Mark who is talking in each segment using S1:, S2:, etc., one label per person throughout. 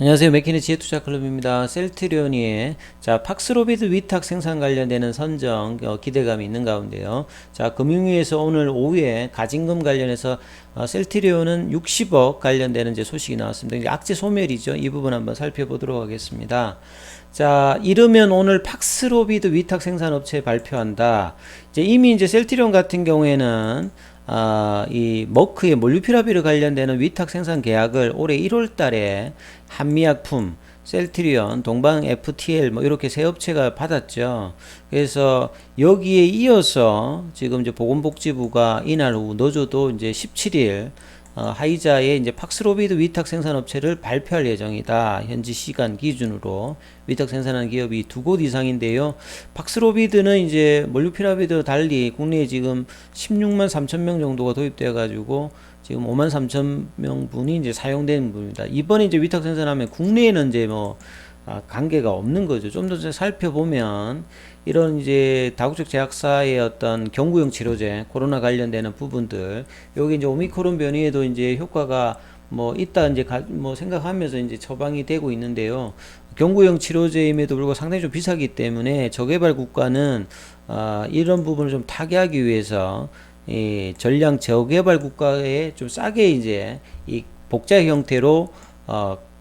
S1: 안녕하세요. 맥키니 지혜투자클럽입니다. 셀트리온의 팍스로비드 위탁 생산 관련되는 선정 기대감이 있는 가운데요. 금융위에서 오늘 오후에 가진금 관련해서 셀트리온은 60억 관련되는 이제 소식이 나왔습니다. 이제 악재 소멸이죠. 이 부분 한번 살펴보도록 하겠습니다. 이르면 오늘 팍스로비드 위탁 생산업체 발표한다. 이미 이제 셀트리온 같은 경우에는 이 머크의 몰루피라비르 관련되는 위탁 생산 계약을 올해 1월 달에 한미약품, 셀트리온, 동방 FTL 뭐 이렇게 세 업체가 받았죠. 그래서 여기에 이어서 지금 이제 보건복지부가 이날 오후 노조도 이제 17일 하이자의 이제 팍스로비드 위탁 생산업체를 발표할 예정이다. 현지 시간 기준으로 위탁 생산하는 기업이 두 곳 이상인데요. 팍스로비드는 이제 몰루피라비드 달리 국내에 지금 16만 3천 명 정도가 도입되어 가지고 지금 5만 3천 명 분이 이제 사용되는 분입니다. 이번에 이제 위탁 생산하면 국내에는 이제 뭐 관계가 없는 거죠. 좀 더 살펴보면 이런 이제 다국적 제약사의 어떤 경구용 치료제, 코로나 관련되는 부분들, 여기 이제 오미크론 변이에도 이제 효과가 뭐 있다 이제 뭐 생각하면서 이제 처방이 되고 있는데요. 경구용 치료제임에도 불구하고 상당히 좀 비싸기 때문에 저개발 국가는 이런 부분을 좀 타개하기 위해서 이 전량 저개발 국가에 좀 싸게 이제 이 복자 형태로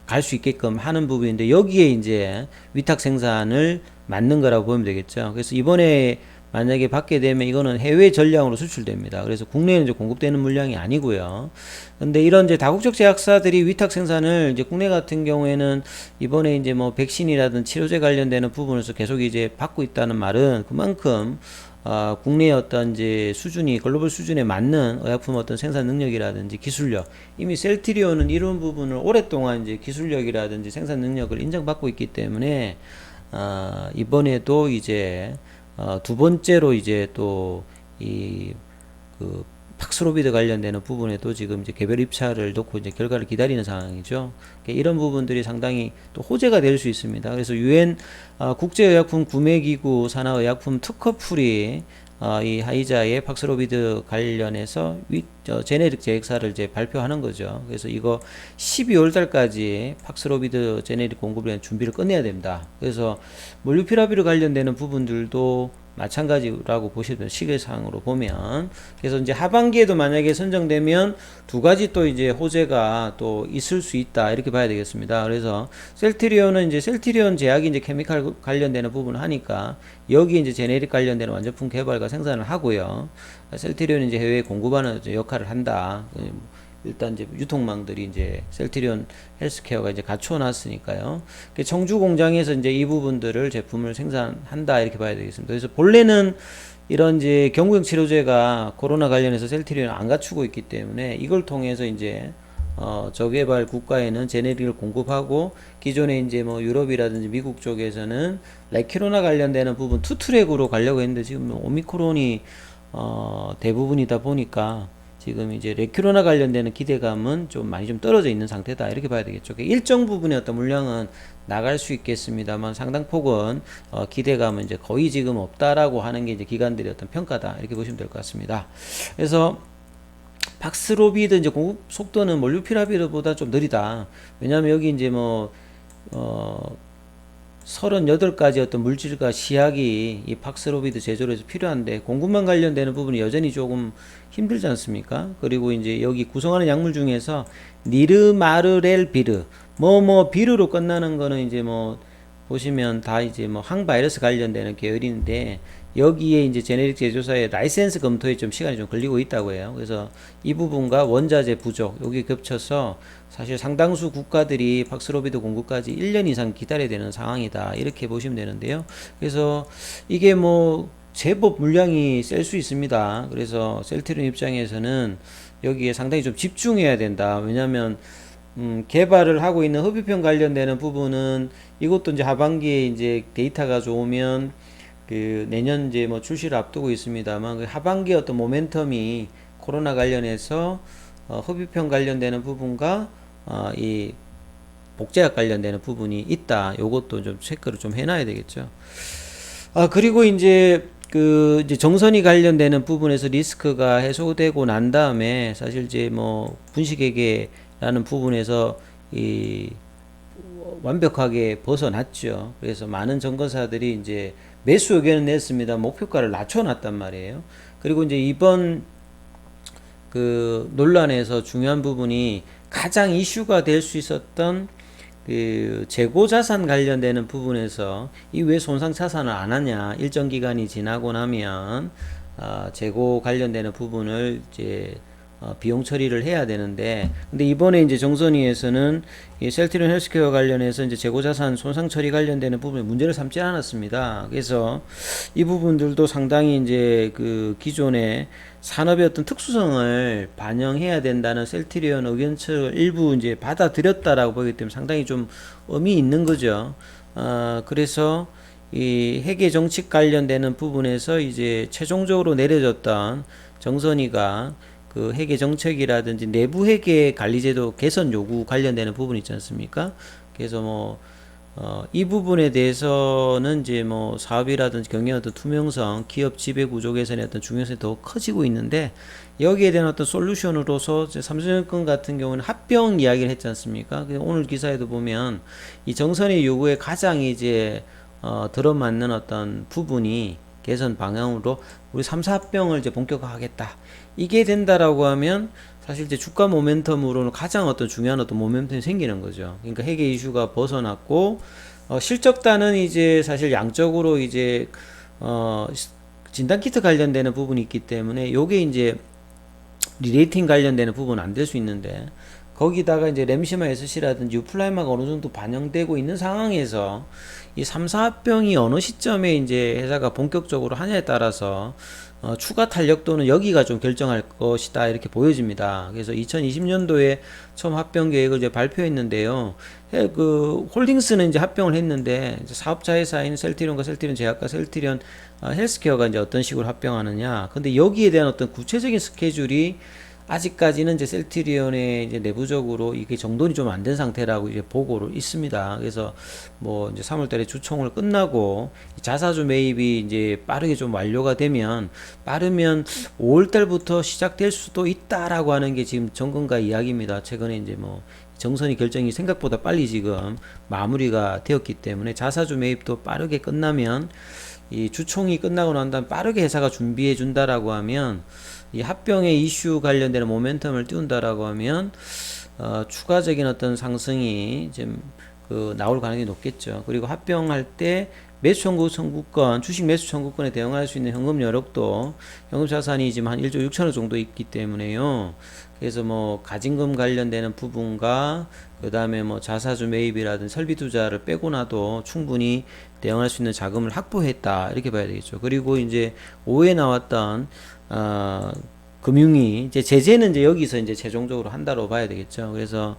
S1: 갈 수 있게끔 하는 부분인데 여기에 이제 위탁 생산을 맞는 거라고 보면 되겠죠. 그래서 이번에 만약에 받게 되면 이거는 해외 전량으로 수출됩니다. 그래서 국내에는 이제 공급되는 물량이 아니고요. 근데 이런 이제 다국적 제약사들이 위탁 생산을 이제 국내 같은 경우에는 이번에 이제 뭐 백신이라든 치료제 관련되는 부분에서 계속 이제 받고 있다는 말은 그만큼 국내의 어떤 이제 수준이 글로벌 수준에 맞는 의약품 어떤 생산 능력이라든지 기술력, 이미 셀트리온은 이런 부분을 오랫동안 이제 기술력이라든지 생산 능력을 인정받고 있기 때문에 이번에도 이제 두 번째로 이제 또 이 그 팍스로비드 관련되는 부분에도 지금 이제 개별 입찰을 놓고 이제 결과를 기다리는 상황이죠. 이런 부분들이 상당히 또 호재가 될 수 있습니다. 그래서 유엔 국제의약품 구매기구 산하의약품 특허풀이 이 하이자의 팍스로비드 관련해서 제네릭 제약사를 이제 발표하는 거죠. 그래서 이거 12월 달까지 팍스로비드 제네릭 공급을 위한 준비를 끝내야 됩니다. 그래서 몰루피라비르 관련되는 부분들도 마찬가지라고 보시면 시계상으로 보면, 그래서 이제 하반기에도 만약에 선정되면 두 가지 또 이제 호재가 또 있을 수 있다 이렇게 봐야 되겠습니다. 그래서 셀트리온은 이제 셀트리온 제약이 이제 케미칼 관련되는 부분을 하니까 여기 이제 제네릭 관련되는 완제품 개발과 생산을 하고요. 셀트리온은 이제 해외에 공급하는 역할을 한다. 일단 이제 유통망들이 이제 셀트리온 헬스케어가 이제 갖추어 놨으니까요. 청주 공장에서 이제 이 부분들을 제품을 생산한다 이렇게 봐야 되겠습니다. 그래서 본래는 이런 이제 경구용 치료제가 코로나 관련해서 셀트리온 안 갖추고 있기 때문에 이걸 통해서 이제 저개발 국가에는 제네릭을 공급하고 기존에 이제 뭐 유럽이라든지 미국 쪽에서는 레키로나 관련되는 부분 투트랙으로 가려고 했는데 지금 오미크론이 대부분이다 보니까 지금 이제 레큐로나 관련되는 기대감은 좀 많이 좀 떨어져 있는 상태다 이렇게 봐야 되겠죠. 일정 부분의 어떤 물량은 나갈 수 있겠습니다만 상당폭은 기대감은 이제 거의 지금 없다라고 하는 게 이제 기관들의 어떤 평가다 이렇게 보시면 될 것 같습니다. 그래서 팍스로비드 이제 공급 속도는 몰루피라비르보다 좀 느리다. 왜냐하면 여기 이제 뭐 38가지 어떤 물질과 시약이 이 팍스로비드 제조로 해서 필요한데 공급만 관련되는 부분이 여전히 조금 힘들지 않습니까? 그리고 이제 여기 구성하는 약물 중에서 니르마르렐비르 비르로 끝나는 거는 이제 뭐 보시면 다 이제 뭐 항바이러스 관련되는 계열인데 여기에 이제 제네릭 제조사의 라이센스 검토에 좀 시간이 좀 걸리고 있다고 해요. 그래서 이 부분과 원자재 부족 여기 겹쳐서 사실 상당수 국가들이 팍스로비드 공급까지 1년 이상 기다려야 되는 상황이다 이렇게 보시면 되는데요. 그래서 이게 뭐 제법 물량이 셀 수 있습니다. 그래서 셀트리온 입장에서는 여기에 상당히 좀 집중해야 된다. 왜냐하면 개발을 하고 있는 흡입형 관련되는 부분은 이것도 이제 하반기에 이제 데이터가 좋으면 그 내년 이제 뭐 출시를 앞두고 있습니다만 그 하반기 어떤 모멘텀이 코로나 관련해서 흡입형 관련되는 부분과 이 복제약 관련되는 부분이 있다. 요것도 좀 체크를 좀 해놔야 되겠죠. 그리고 이제 이제 정선이 관련되는 부분에서 리스크가 해소되고 난 다음에 사실 이제 뭐 분식회계라는 부분에서 이 완벽하게 벗어났죠. 그래서 많은 전거사들이 이제 매수 의견을 냈습니다. 목표가를 낮춰놨단 말이에요. 그리고 이제 이번 그 논란에서 중요한 부분이 가장 이슈가 될 수 있었던 그 재고 자산 관련되는 부분에서 이 왜 손상 차산을 안 하냐, 일정 기간이 지나고 나면 재고 관련되는 부분을 이제 비용 처리를 해야 되는데, 근데 이번에 이제 정선위에서는 이 셀트리온 헬스케어 관련해서 이제 재고자산 손상 처리 관련되는 부분에 문제를 삼지 않았습니다. 그래서 이 부분들도 상당히 이제 그 기존의 산업의 어떤 특수성을 반영해야 된다는 셀트리온 의견처를 일부 이제 받아들였다라고 보기 때문에 상당히 좀 의미 있는 거죠. 그래서 이 회계 정책 관련되는 부분에서 이제 최종적으로 내려졌던 정선위가 그 회계 정책이라든지 내부 회계 관리제도 개선 요구 관련되는 부분이 있지 않습니까? 그래서 이 부분에 대해서는 이제 사업이라든지 경영의 어떤 투명성, 기업 지배 구조 개선의 어떤 중요성이 더 커지고 있는데, 여기에 대한 어떤 솔루션으로서 삼성전권 같은 경우는 합병 이야기를 했지 않습니까? 오늘 기사에도 보면 이 정선의 요구에 가장 이제 들어맞는 어떤 부분이 개선 방향으로 우리 3사 합병을 이제 본격화하겠다. 이게 된다라고 하면 사실 이제 주가 모멘텀으로는 가장 어떤 중요한 어떤 모멘텀이 생기는 거죠. 그러니까 회계 이슈가 벗어났고, 실적단은 이제 사실 양적으로 이제 진단키트 관련되는 부분이 있기 때문에 요게 이제 리레이팅 관련되는 부분은 안 될 수 있는데, 거기다가 이제 램시마 SC라든지 유플라이마가 어느 정도 반영되고 있는 상황에서 이 3사 합병이 어느 시점에 이제 회사가 본격적으로 하냐에 따라서 추가 탄력도는 여기가 좀 결정할 것이다, 이렇게 보여집니다. 그래서 2020년도에 처음 합병 계획을 이제 발표했는데요. 그 홀딩스는 이제 합병을 했는데, 이제 사업자 회사인 셀트리온과 셀트리온 제약과 셀트리온 헬스케어가 이제 어떤 식으로 합병하느냐. 근데 여기에 대한 어떤 구체적인 스케줄이 아직까지는 이제 셀트리온의 이제 내부적으로 이게 정돈이 좀 안 된 상태라고 이제 보고로 있습니다. 그래서 이제 3월달에 주총을 끝나고 자사주 매입이 이제 빠르게 좀 완료가 되면, 빠르면 5월달부터 시작될 수도 있다라고 하는 게 지금 정권가 이야기입니다. 최근에 이제 정선이 결정이 생각보다 빨리 지금 마무리가 되었기 때문에 자사주 매입도 빠르게 끝나면, 이 주총이 끝나고 난 다음 빠르게 회사가 준비해 준다라고 하면, 이 합병의 이슈 관련되는 모멘텀을 띄운다라고 하면 추가적인 어떤 상승이 좀 나올 가능성이 높겠죠. 그리고 합병할 때 매수 청구권, 주식 매수 청구권에 대응할 수 있는 현금 여력도, 현금 자산이 지금 한 1조 6천억 정도 있기 때문에요. 그래서 가진금 관련되는 부분과 그 다음에 자사주 매입이라든지 설비 투자를 빼고 나도 충분히 대응할 수 있는 자금을 확보했다, 이렇게 봐야 되겠죠. 그리고 이제 오후에 나왔던 금융위 이제 제재는 이제 여기서 이제 최종적으로 한다고 봐야 되겠죠. 그래서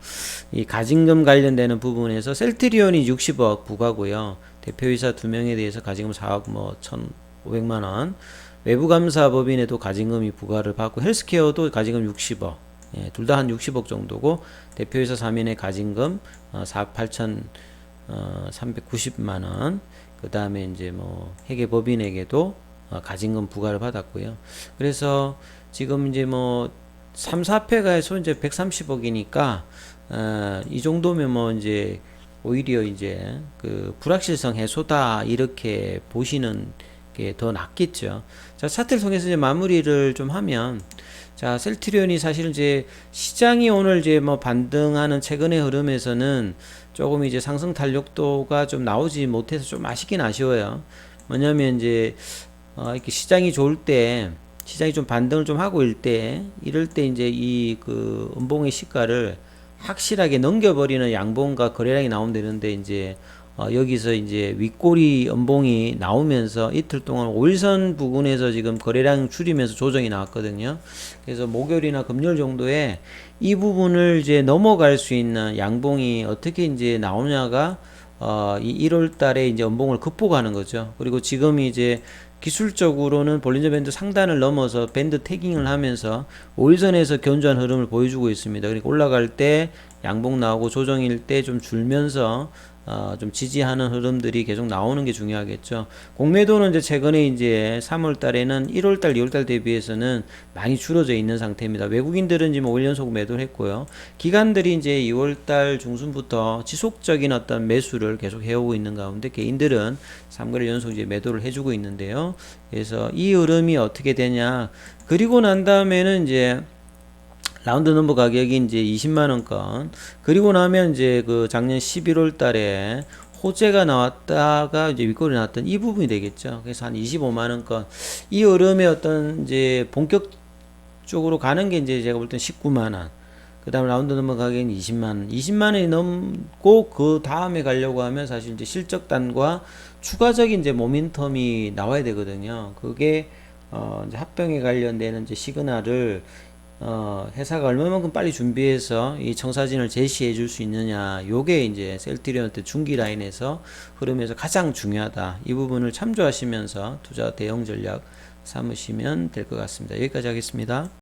S1: 이 가진금 관련되는 부분에서 셀트리온이 60억 부과고요. 대표이사 2명에 대해서 가진금 4억 1,500만 원. 외부감사법인에도 가진금이 부과를 받고, 헬스케어도 가진금 60억. 예, 둘 다 한 60억 정도고, 대표이사 3인의 가진금 4억 8,390만 원. 그 다음에 이제 회계법인에게도 가진금 부과를 받았고요. 그래서 지금 이제 3, 4패가 해서 이제 130억이니까 이 정도면 이제 오히려 이제 그 불확실성 해소다, 이렇게 보시는 게 더 낫겠죠. 자, 차트를 통해서 이제 마무리를 좀 하면, 자, 셀트리온이 사실 이제 시장이 오늘 이제 반등하는 최근의 흐름에서는 조금 이제 상승 탄력도가 좀 나오지 못해서 좀 아쉽긴 아쉬워요. 뭐냐면 이제 이렇게 시장이 좋을 때, 시장이 좀 반등을 좀 하고 이럴 때 이제 이 그 음봉의 시가를 확실하게 넘겨버리는 양봉과 거래량이 나오면 되는데, 이제 여기서 이제 윗꼬리 음봉이 나오면서 이틀 동안 5일선 부근에서 지금 거래량 줄이면서 조정이 나왔거든요. 그래서 목요일이나 금요일 정도에 이 부분을 이제 넘어갈 수 있는 양봉이 어떻게 이제 나오냐가 이 1월 달에 이제 음봉을 극복하는 거죠. 그리고 지금 이제 기술적으로는 볼린저 밴드 상단을 넘어서 밴드 태깅을 하면서 5일선에서 견조한 흐름을 보여주고 있습니다. 그러니까 올라갈 때 양봉 나오고 조정일 때 좀 줄면서 좀 지지하는 흐름들이 계속 나오는 게 중요하겠죠. 공매도는 이제 최근에 이제 3월 달에는 1월 달, 2월 달 대비해서는 많이 줄어져 있는 상태입니다. 외국인들은 지금 5일 연속 매도를 했고요. 기관들이 이제 2월 달 중순부터 지속적인 어떤 매수를 계속 해오고 있는 가운데 개인들은 3개월 연속 이제 매도를 해주고 있는데요. 그래서 이 흐름이 어떻게 되냐. 그리고 난 다음에는 이제 라운드 넘버 가격이 이제 20만원권. 그리고 나면 이제 그 작년 11월 달에 호재가 나왔다가 이제 윗골이 나왔던 이 부분이 되겠죠. 그래서 한 25만원권. 이 흐름의 어떤 이제 본격적으로 가는 게 이제 제가 볼 땐 19만원. 그 다음 라운드 넘버 가격은 20만원. 20만원이 넘고 그 다음에 가려고 하면 사실 이제 실적단과 추가적인 이제 모멘텀이 나와야 되거든요. 그게 이제 합병에 관련되는 이제 시그널을 회사가 얼마만큼 빨리 준비해서 이 청사진을 제시해 줄 수 있느냐, 요게 이제 셀트리온한테 중기 라인에서 흐름에서 가장 중요하다. 이 부분을 참조하시면서 투자 대응 전략 삼으시면 될 것 같습니다. 여기까지 하겠습니다.